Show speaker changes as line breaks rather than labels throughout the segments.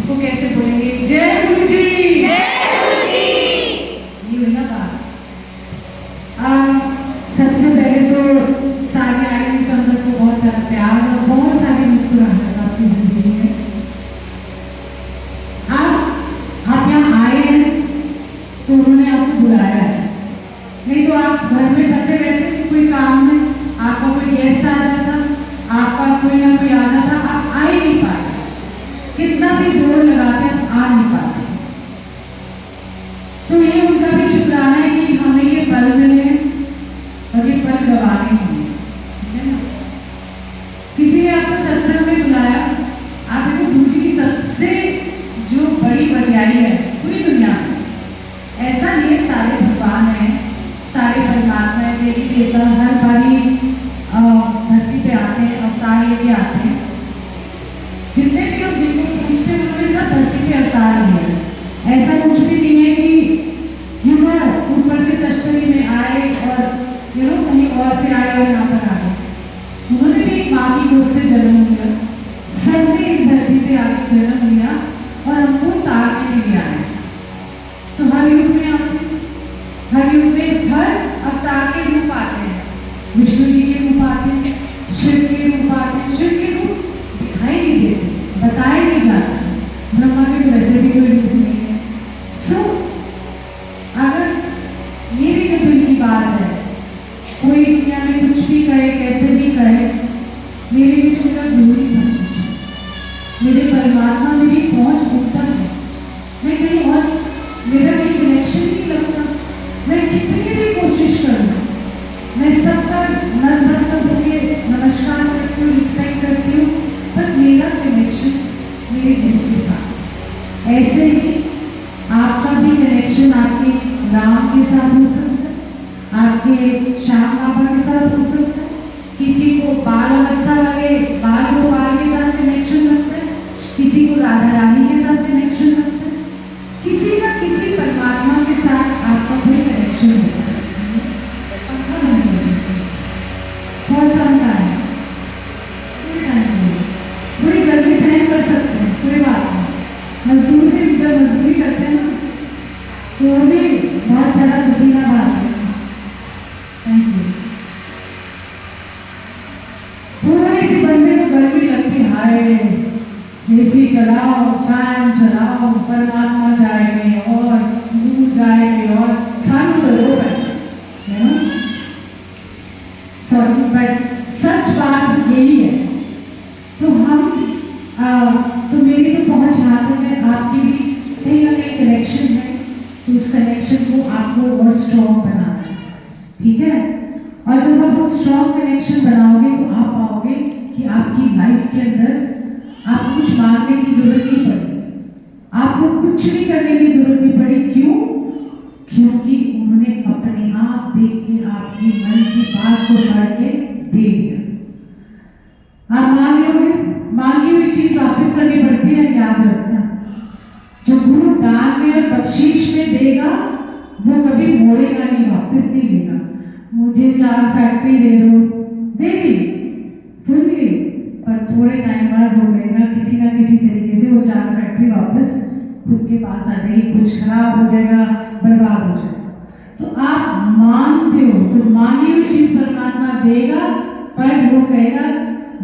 इसको कैसे बोलेंगे? जय गुरु जी।
जय गुरु जी।
ये हुई ना बात। सबसे पहले तो सारे आए संगत को बहुत सारा प्यार और बहुत सारी मुस्कुराहट आपकी जिंदगी में। आप यहाँ आए हैं तो उन्होंने आपको बुलाया है, नहीं तो आप घर में फंसे रहते, कोई काम में आपका कोई गेस्ट आ जाता, आपका कोई ना कोई आ जाता, आप आ ही नहीं पाते, कितना भी जोर लगाते आप आ नहीं पाते। तो ये उनका भी शुक्राना है कि हमें ये पल मिले और ये पल गवाने होंगे, ठीक है ना। किसी ने आपको सत्संग में बुलाया, आप देखो गुरु जी की सबसे जो बड़ी बड़ाई है पूरी दुनिया में, ऐसा नहीं है सारे भगवान हैं, सारे परमात्मा है, देवी देवता हर बारी धरती पे आते हैं, अवतार लेके आते हैं। जितने भी लोग जिनको पूछते हैं उन्होंने सब धरती पे अवतार लिए, ऐसा कुछ भी नहीं है कि ऊपर से तश्तरी में आए और कहीं और से आए और यहाँ पर आ गए। उन्होंने भी एक माँ की गोद से जन्म लिया, सबने इस धरती पे आके जन्म लिया और हमको तार के लिए आए। तो हर युग में आते हैं, हर युग में हर अवतार के रूप आते हैं, विष्णु जी के रूप आते हैं, शिव के रूप आते हैं। शिव के रूप दिखाई नहीं देते, बताए नहीं जाते, ब्रह्मा के तो वैसे भी कोई रूप नहीं है। सो अगर मेरी जो दिल की बात है, कोई दुनिया में कुछ भी कहे, कैसे भी कहे, मेरे बीच मेरा गुरु ही सब कुछ, मेरे परमात्मा मेरी पहुंच ऊपर है, मैं कहीं और मेरा कोई कनेक्शन नहीं लगता। मैं कितनी भी कोशिश करूँ, मैं सबका नतमस्तक होके नमस्कार करती हूँ, रिस्पेक्ट करती हूँ, पर मेरा कनेक्शन मेरे दिल के साथ। ऐसे ही आपका भी कनेक्शन आपके राम के साथ हो सकता है, आपके श्याम बाबा के साथ हो सकता है, किसी को बाल अवस्था वाले बाल गोपाल के साथ कनेक्शन लगता है, किसी को राधा रानी के साथ कनेक्शन लगता है, किसी ना किसी परमात्मा के साथ आपका कोई कनेक्शन होता है। बहुत समझा है, थोड़ी गलती सहन कर सकते हैं, कोई बात नहीं। मजदूर भी जब मजदूरी करते हैं ना तो भी बहुत सारा पसीना बहाते हैं। Thank you. थोड़ी सी बंदे को गर्मी लगती, हाय एसी चलाओ, फैन चलाओ, परमात्मा जाएंगे और दूर जाएंगे और सानू तो रो है ना। सच बात यही है। तो तो मेरी तो पहुंच हाथ में, आपकी भी कहीं ना कहीं कनेक्शन है, तो उस कनेक्शन को आपको और स्ट्रॉन्ग बनाना है, ठीक है। और जब आप वो स्ट्रॉन्ग कनेक्शन बनाओगे तो आप पाओगे कि आपकी लाइफ के अंदर आपको कुछ मांगने की जरूरत नहीं पड़ी, आपको कुछ भी करने की जरूरत नहीं पड़ी। क्यों? क्योंकि उन्होंने अपने आप देख के आपकी मन की बात को पढ़ के दे दिया। आप मांग लोगे, मांगी हुई चीज वापस करनी पड़ती है, याद रखना। जो गुरु दान में और बख्शीश में देगा वो कभी मोड़ेगा नहीं, वापस नहीं देगा। मुझे 4 फैक्ट्री दे दो, दे दी, सुन ली, पर थोड़े टाइम बाद हो गएगा, किसी ना किसी तरीके से वो 4 फैक्ट्री वापस खुद के पास आ जाएगी, कुछ खराब हो जाएगा, बर्बाद हो जाएगा। तो आप मांगते हो तो मांगी हुई चीज परमात्मा देगा, पर वो कहेगा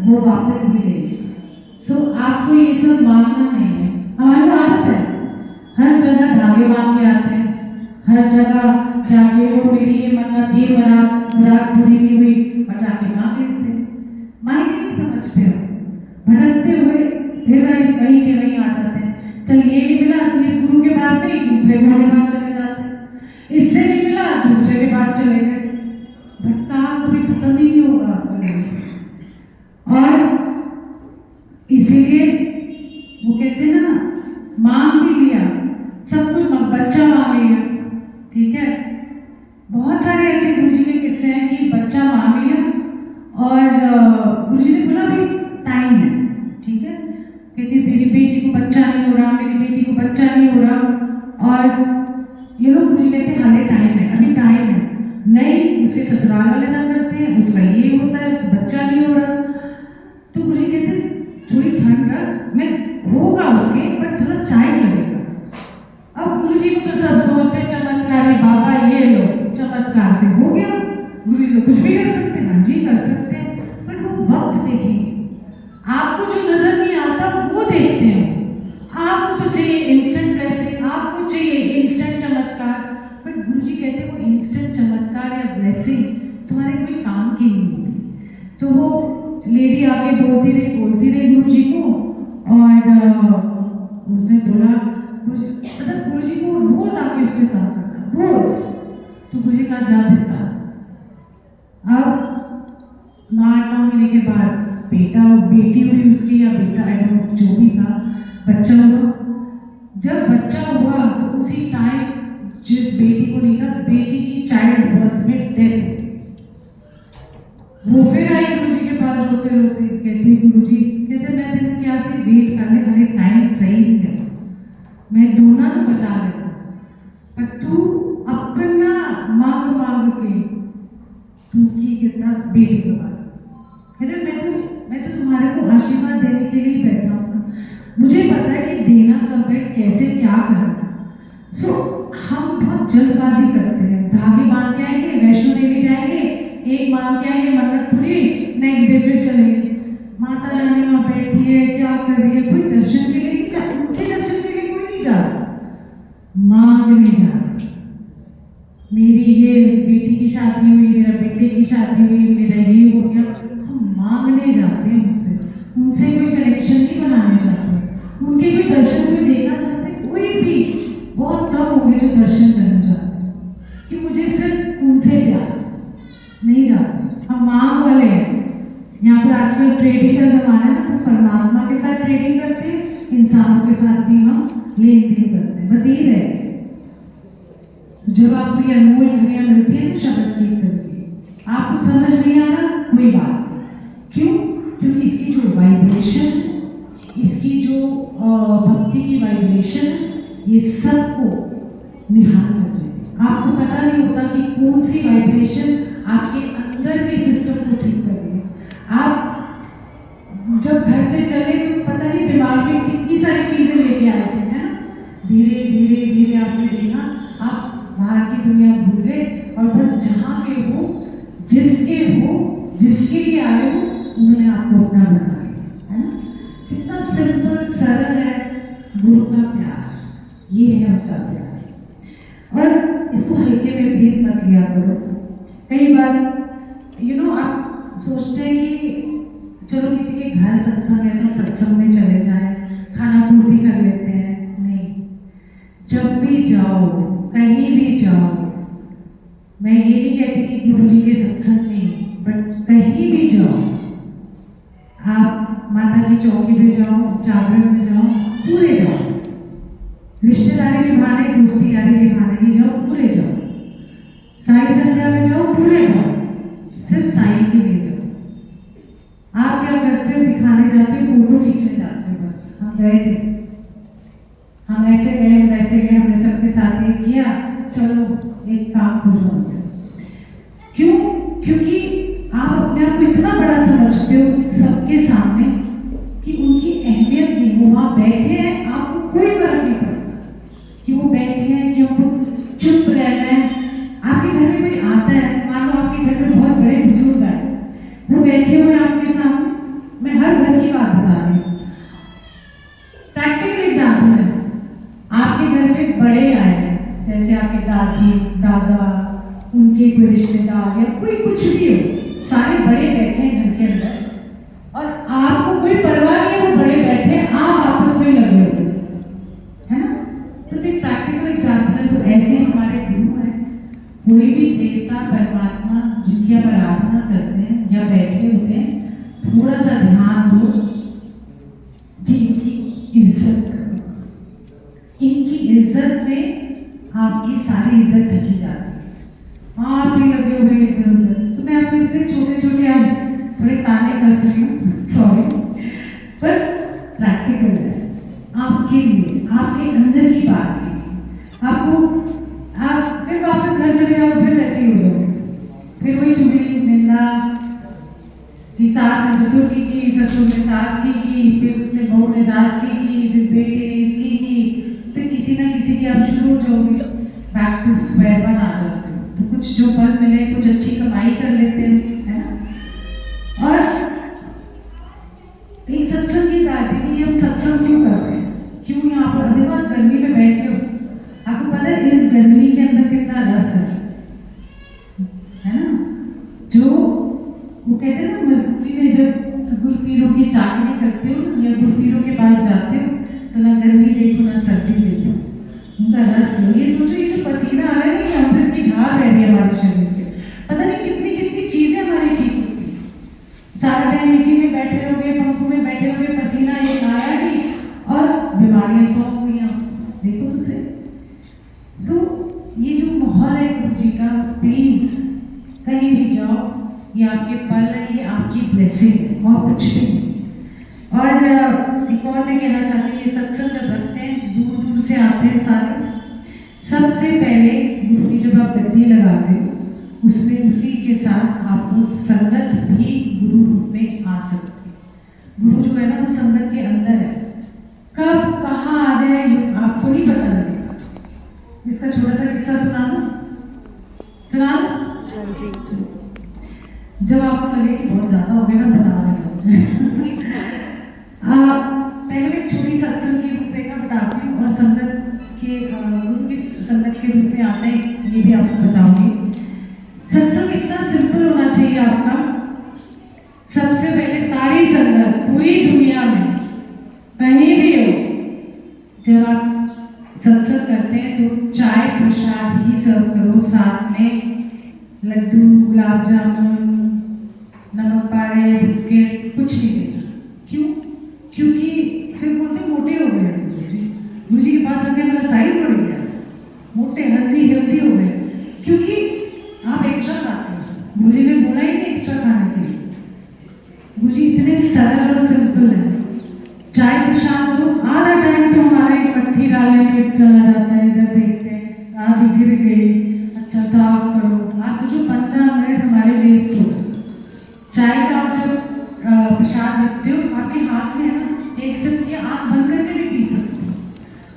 वो वापस भी लेगा। सो आपको ये सब मांगना नहीं है। हमारी तो आदत है, हर जगह धागे मांग के आते हैं, हर जगह जाके वो मेरी ये मन्नत थी, मुराद पूरी नहीं हुई, और जाके मांग लेते हैं। मायने नहीं समझते हो, भटकते हुए फिर वहीं के वहीं आ जाते हैं। चल ये नहीं मिला, इस गुरु के पास नहीं, दूसरे गुरु के पास चले जाते हैं, इससे नहीं मिला, दूसरे के पास चले गए। भटका कभी खत्म ही नहीं होगा आपका। और इसीलिए वो कहते हैं ना, मांग भी लिया सब कुछ, बच्चा मांग लिया, ठीक है। बहुत सारे ऐसे गुरुजी के किस्से हैं कि बच्चा मांग लिया और गुरुजी ने बोला भाई टाइम है, ठीक है। कहती मेरी बेटी को बच्चा नहीं हो रहा, मेरी बेटी को बच्चा नहीं हो रहा, और ये लोग गुरुजी कहते हैं हाले टाइम है, अभी टाइम है। नहीं, उसके ससुराल वाले ना करते हैं, उसका ये होता है, उसका बच्चा नहीं हो रहा। तो गुरुजी कहते थोड़ी ठंड रख, मैं होगा उसके, बट थोड़ा टाइम लगेगा। अब गुरुजी को तो सब सोचते चमत्कारी बाबा, ये लो चमत्कार से हो गया, गुरुजी तो कुछ भी कर सकते हैं। हाँ जी कर सकते हैं, बट वो वक्त देखिए, आपको जो नजर नहीं आता वो देखते हैं। आपको तो चाहिए इंस्टेंट ब्लेसिंग, आपको चाहिए इंस्टेंट चमत्कार, बट गुरुजी कहते हैं वो इंस्टेंट चमत्कार या ब्लेसिंग तुम्हारे कोई काम की नहीं होती। तो वो लेडी आके बोलती रही गुरुजी को, और उसने बोला मतलब गुरुजी को रोज आके उससे काम करना, रोज। तो गुरुजी कहा जा देता। अब 8-9 महीने के बाद बेटी हुई उसकी, या बेटा जो भी था, बच्चा हुआ। जब बच्चा हुआ तो उसी टाइम जिस बेटी को लिखा, बेटी की चाइल्ड बर्थ में डेथ। वो फिर आई गुरुजी के पास रोते कहती गुरुजी, कहते मैं तेरे क्या से वेट करने, अरे टाइम सही नहीं है, मैं दूना तो बचा लेता, पर तू अपना मांग के तू की कितना बेटी के बाद, मैं तो तुम्हारे को आशीर्वाद देने के लिए बैठा हूँ। मुझे पता है कि देना कब है, कैसे क्या करना। हम बहुत जल्दबाजी करते हैं, धागे बांध के आएंगे, वैष्णो देवी जाएंगे, एक मांग के आएंगे, मन्नत पूरी, नेक्स्ट डे फिर चलेंगे। माता रानी वहाँ बैठी है, क्या कर रही है, कोई दर्शन के लिए नहीं जा, उनके दर्शन के लिए कोई नहीं जा रहा, मांगने जा रहा। मेरी ये बेटी की शादी हुई, मेरा बेटे की शादी हुई, मेरा ये हो गया, हम मांगने जाते हैं उनसे कोई कनेक्शन नहीं बनाने चाहते, उनके कोई दर्शन भी देखना चाहते। कोई भी बहुत कम होंगे जो दर्शन करना चाहते हैं कि मुझे सिर्फ उनसे प्यार, नहीं जाते। हम मांग वाले हैं। यहाँ पर आजकल ट्रेडिंग का जमाना है, तो परमात्मा के साथ ट्रेडिंग करते हैं, इंसानों के साथ भी हम लेन देन करते हैं, बस यही है। जब आपको ये अनमोल दुनिया मिलती है ना शब्द कीर्तन की, आपको समझ नहीं आ रहा, कोई बात। क्यों? क्योंकि इसकी जो वाइब्रेशन, इसकी जो भक्ति की वाइब्रेशन, ये सबको निहाल कर देगी। आपको पता नहीं होता कि कौन सी वाइब्रेशन आपके अंदर के सिस्टम को ठीक कर रही है। आप जब घर से चले तो पता नहीं दिमाग में कितनी सारी चीजें लेके आए थे, है ना? धीरे धीरे धीरे आपने देखा, आप बाहर की दुनिया भूल गए, और बस जहाँ के हो, जिसके लिए आए हो, उन्होंने आपको अपना बना लिया, है ना? कितना सिंपल सरल है गुरु का प्यार, ये है उनका प्यार। और इसको हल्के में प्लीज मत लिया करो। कई बार आप सोचते हैं कि चलो किसी के घर सत्संग है तो सत्संग में चले जाएं, खाना पूर्ति कर लेते हैं। नहीं, जब भी जाओ, कहीं भी जाओ, मैं ये नहीं कहती कि गुरुजी के सत्संग में, बट कहीं भी जाओ, आप माता की चौकी पे जाओ, जागरण में जाओ, पूरे जाओ, रिश्तेदारी निभाने, दोस्ती यारी निभाने नहीं जाओ, पूरे जाओ, साई संध्या में जाओ, पूरे जाओ, सिर्फ साई के लिए जाओ। आप क्या करते हो? दिखाने जाते हो, फोटो खींचने जाते हो, बस हम गए थे, हम ऐसे गए, वैसे गए, हमने सबके साथ ये किया, चलो एक काम पूरा हो गया। क्यों? क्योंकि आप अपने आप को इतना बड़ा समझते हो सबके सामने कि उनकी अहमियत नहीं। वो वहाँ बैठे हैं, आपको कोई फर्क नहीं पड़ता कि वो बैठे हैं, कि उनको चुप रहना है। आपके घर में कोई आता है, मान लो आपके घर में बहुत बड़े बुजुर्ग आए, वो बैठे हुए आपके सामने, मैं हर घर की बात बता रही हूँ, प्रैक्टिकल एग्जाम्पल है। आपके घर में बड़े आए, जैसे आपके दादी दादा, उनके कोई रिश्तेदार या कोई कुछ भी हो, सारे बड़े बैठे हैं घर के अंदर, और आपको कोई परवाह नहीं है, वो बड़े बैठे हैं, आप आपस में लगे हुए, है ना? तो सिर्फ प्रैक्टिकल एग्जाम्पल है। तो ऐसे हमारे गुरु हैं, कोई भी देवता परमात्मा जिनकी आप आराधना करते हैं या बैठे होते हैं, थोड़ा सा ध्यान दो कि इनकी इज्जत करो। इनकी इज्जत में आपकी सारी इज्जत ढकी जाती है। आप भी लगे हुए इधर उधर। तो मैं आपको इसमें छोटे छोटे आज थोड़े ताने कस रही हूँ, सॉरी, पर प्रैक्टिकल है आपके लिए, आपके अंदर की बात है। आपको आप फिर वापस घर चले जाओ, फिर वैसे ही हो जाओगे, फिर वही चुगली निंदा कि सास ने ससुर की, ससुर ने सास की, फिर उसने बहू ने सास की फिर बेटे ने इसकी की, फिर किसी ना किसी की आप शुरू हो जाओगे, बैक टू स्क्वायर वन आ जाते हो। तो कुछ जो पल मिले कुछ अच्छी कमाई कर लेते हैं, है ना। और एक सत्संग की बात है कि हम सत्संग क्यों कर रहे हैं, क्यों यहाँ पर देखो आज गर्मी में बैठे हो, आपको पता है इस गर्मी के अंदर कितना रस है ना। जो वो कहते हैं ना मजबूरी में जब गुरपीरों की चाकरी करते हो या गुरपीरों के पास जाते हो तो ना गर्मी देखो ना सर्दी देखो, उनका रस हो। ये सोचो ये जो पसीना आ रहा है ये अमृत की धार रह रही है हमारे शरीर से, पता नहीं कितनी कितनी चीजें हमारी ठीक होती है। सारा टाइम इसी में बैठे रहोगे, पंखों में बैठे रहोगे, पसीना एक आया नहीं और बीमारियां 100 हुई, देखो तो सही। सो ये जो माहौल है गुरु जी का, प्लीज कहीं भी जाओ, ये आपके पल है, ये आपकी ब्लेसिंग है और कुछ भी नहीं। और एक और मैं कहना चाहती हूँ, ये सत्संग जब रखते हैं दूर दूर से आते हैं सारे, सबसे पहले गुरु की जब आप गद्दी लगाते हो उसमें उसी के साथ आपको संगत भी गुरु रूप में आ सकती है। गुरु जो है ना वो संगत के अंदर है, कब कहाँ आ जाए आपको नहीं पता लगेगा। इसका छोटा सा किस्सा सुना जी। जब आपको लगे कि बहुत ज्यादा हो गया बता पहले मैं छोटी सत्संग की रूपरेखा बताती हूँ और संगत के गुरु किस संगत के रूप में आते हैं ये भी आपको बताऊंगी। सत्संग इतना सिंपल होना चाहिए आपका। सबसे पहले सारी संगत पूरी दुनिया में कहीं भी हो, जब आप सत्संग करते हैं तो चाय प्रसाद ही सर्व करो, साथ में लड्डू गुलाब जामुन नमक पारे बिस्किट कुछ नहीं देना। क्यों? क्योंकि फिर बोलते मोटे हो गए गुरु जी के पास आके मेरा साइज बढ़ गया, मोटे हेल्दी हो गए, क्योंकि आप एक्स्ट्रा खाते हैं। गुरु जी ने बोला ही नहीं एक्स्ट्रा खाने के लिए। गुरु जी इतने सरल और सिंपल है। चाय प्रसाद दो, आधा टाइम तो हमारा एक पट्टी डालने में चला जाता है, इधर देखते हैं आधी गिर गई, अच्छा साफ करो। आप सोचो 15 मिनट हमारे वेस्ट हो गए। चाय का आप जब प्रसाद रखते हो आपके हाथ में है ना, एक सिप की आँख बंद करके भी पी सकते हो।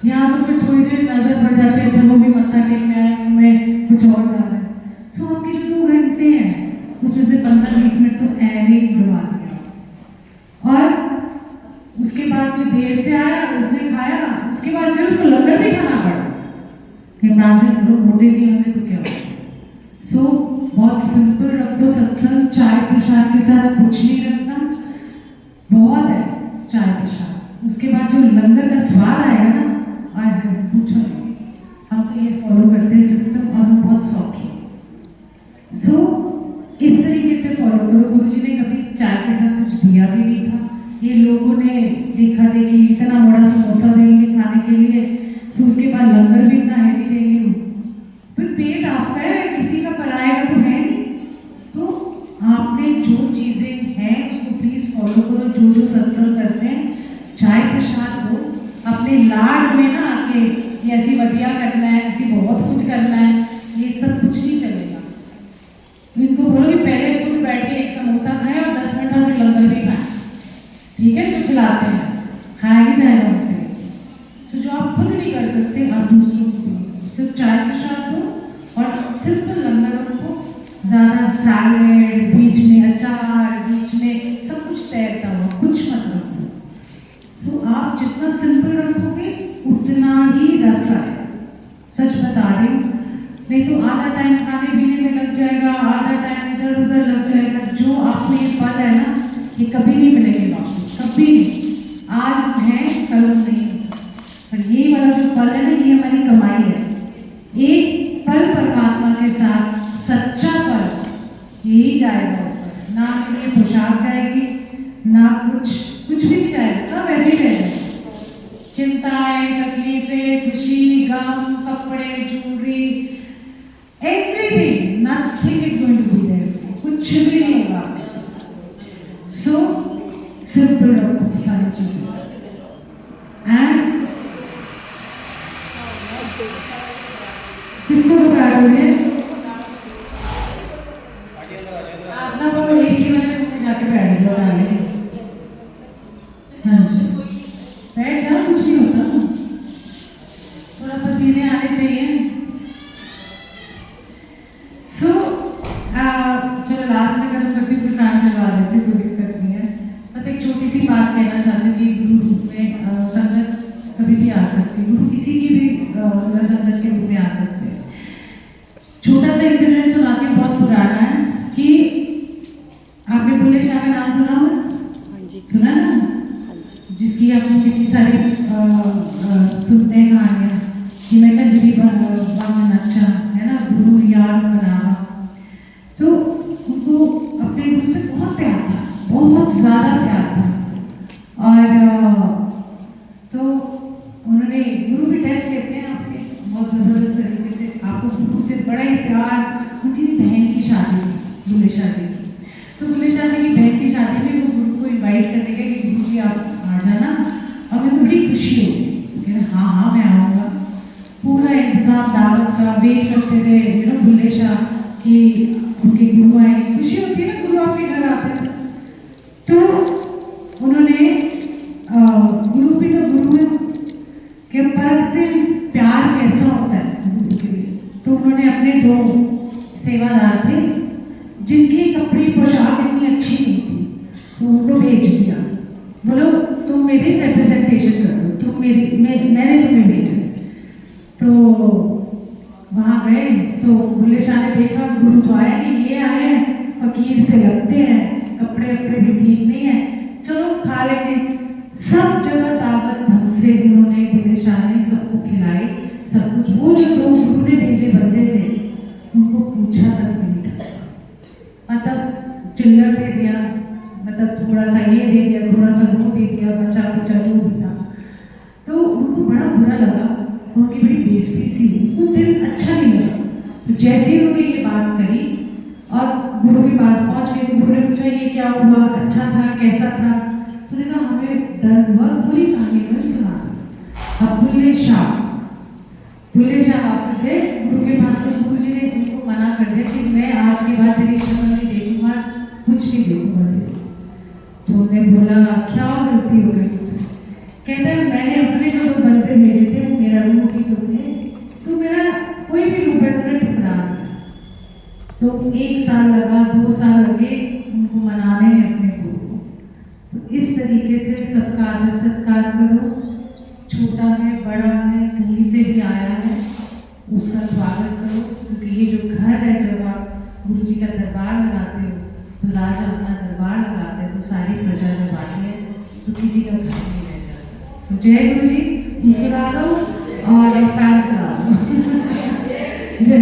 यहाँ तो फिर थोड़ी देर नजर पड़ जाती है, चलो भी मत्था टेकना है, में कुछ और जा रहा है। सो आपके जो 2 घंटे हैं उसमें से 15-20 मिनट तो ऐसे ही उड़वा दिया। और उसके बाद कोई देर से आया, उसने खाया, उसके बाद फिर उसको लंगर भी खाना पड़ा। इमेजिन लोग मोटे नहीं होंगे तो क्या होगा। सो बहुत सिंपल रखो सत्संग, चाय प्रसाद के साथ कुछ नहीं रखना, बहुत है चाय प्रसाद। उसके बाद जो लंगर का स्वाद आएगा ना, आए पूछो नहीं। हम तो ये फॉलो करते हैं सिस्टम और हम बहुत शौकी। सो इस तरीके से फॉलो करो। गुरु जी ने कभी चाय के साथ कुछ दिया भी नहीं था। ये लोगों ने देखा देखी इतना बड़ा समोसा देंगे खाने के लिए, फिर उसके बाद लंगर भी इतना हैवी देंगे, फिर पेट आपका है किसी का पराया तो है नहीं। तो आपने जो चीजें हैं उसको प्लीज फॉलो करो। जो जो सत्संग करते हैं चाय प्रसाद दो, अपने लाड में ना आके ये ऐसी बढ़िया करना है, ऐसी बहुत कुछ करना है, ये सब कुछ नहीं चलेगा। इनको बोलो कि पहले खुद बैठ के एक समोसा खाए और 10 मिनट में लंगर भी खाए, ठीक है, जो खिलाते हैं खाया ही जाएगा उनसे। तो जो आप खुद नहीं कर सकते आप दूसरों को सिर्फ चाय प्रसाद दो और सिंपल लंगर रखो। ज़्यादा सैलेड, बीच में अचार, बीच में सब कुछ तैरता हुआ कुछ मत रखो। सो आप जितना सिंपल रखोगे उतना ही रस आएगा, सच बता रही हूँ। नहीं तो आधा टाइम खाने पीने में लग जाएगा, आधा टाइम इधर उधर लग जाएगा। जो आपको ये पल है ना ये कभी नहीं मिलेंगे वापस, कभी नहीं। आज है कल नहीं, पर ये वाला जो पल है ना ये हमारी कमाई है। एक पल परमात्मा के साथ सच्चा पल यही जाएगा ऊपर, ना ये पोशाक जाएगी ना कुछ भी नहीं जाएगा, सब ऐसे ही रहेगा। चिंताएं, तकलीफें, खुशी, गम, कपड़े, jewellery, everything, nothing is going to be there, कुछ भी नहीं होगा आपके साथ। सो सिंपल रखो सारी चीजें। एंड किसको घबराहट आप ना वो एसी वाले में जाके बैठ जाओ। हाँ जी की भी संगत के रूप में आ सकते हैं। छोटा सा इंसिडेंट सुनाती हूँ, बहुत पुराना है कि आपने बुल्ले शाह का नाम सुना हो?
हाँ जी।
सुना ना?
हाँ जी।
जिसकी आप कितनी सारी सुनते हैं कहानियाँ कि मैं कंजरी बांगन अच्छा है ना, गुरु यार बनावा। तो उनको अपने गुरु से बहुत प्यार था, बहुत ज़्यादा प्यार था। और तो उन्होंने गुरु भी टेस्ट लेते हैं आपके बहुत ज़बरदस्त तरीके से, आपको गुरु से बड़ा ही प्यार। उनकी बहन की शादी थी, बुल्ले शाह जी की। तो बुल्ले शाह जी की बहन की शादी में वो गुरु को इनवाइट करने गए कि गुरु जी आप आ जाना, और मेरे को बड़ी खुशी हुई। हाँ हाँ मैं आऊँगा। पूरा इंतजाम दावत का वेट करते थे बुल्ले शाह कि उनके गुरु आए। खुशी होती है ना, गुरु आपके घर आते हैं। तो उन्होंने गुरु भी तो गुरु है कि परखते प्यार कैसा होता है गुरु के लिए। तो उन्होंने अपने 2 सेवादार थे जिनकी कपड़ी पोशाक इतनी अच्छी नहीं थी, तो उनको भेज दिया, बोलो तुम मेरी रिप्रेजेंटेशन कर दो, तुम मेरी मैंने तुम्हें भेजा। तो वहाँ गए तो बुल्ले शाह ने देखा गुरु तो आए नहीं, ये आए हैं, फकीर से लगते हैं, कपड़े वपड़े भी ठीक नहीं है, चलो खा लेंगे। सब जगह दावत ढंग से उन्होंने, बुल्ले शाह ने सबको खिलाए सब कुछ। वो जो 2 गुरु ने भेजे बंदे थे उनको पूछा तक नहीं था, मतलब चिल्लर दे दिया, मतलब थोड़ा सा ये दे दिया, थोड़ा सा वो दे दिया, बचा बचा जो भी था। तो उनको बड़ा बुरा लगा, उनकी बड़ी बेइज्जती सी, उनको दिल अच्छा नहीं लगा। तो जैसे ही उन्होंने ये बात करी और गुरु के पास पहुंच गए, तो गुरु ने पूछा ये क्या हुआ, अच्छा था, कैसा था? तो उन्होंने कहा हमें दर्द हुआ, पूरी कहानी में सुना। अब बुल्ले शाह वापस गए गुरु के पास, तो गुरु जी ने उनको मना कर दिया कि मैं आज के बाद तेरी शक्ल नहीं देखूंगा, कुछ नहीं देखूंगा। तो उन्होंने बोला क्या गलती हो गई मुझसे? कहता है मैंने अपने जो 2 बंदे भेजे थे वो मेरा रूप ही तो थे, तो मेरा कोई भी रूप है तुमने ठुकरा दिया। तो 1 साल लगा, 2 साल लगे उनको मनाने में अपने गुरु को। तो इस तरीके से सत्कार करो, छोटा है बड़ा है कहीं से भी आया है उसका स्वागत करो, क्योंकि ये जो घर है, जब आप गुरु जी का दरबार लगाते हो तो राजा अपना दरबार लगाते हैं, तो सारी प्रजा जब आती है तो किसी का घर नहीं रह जाता। सो जय गुरु जी, मुस्कुरा दो और फैंस करा दो। जय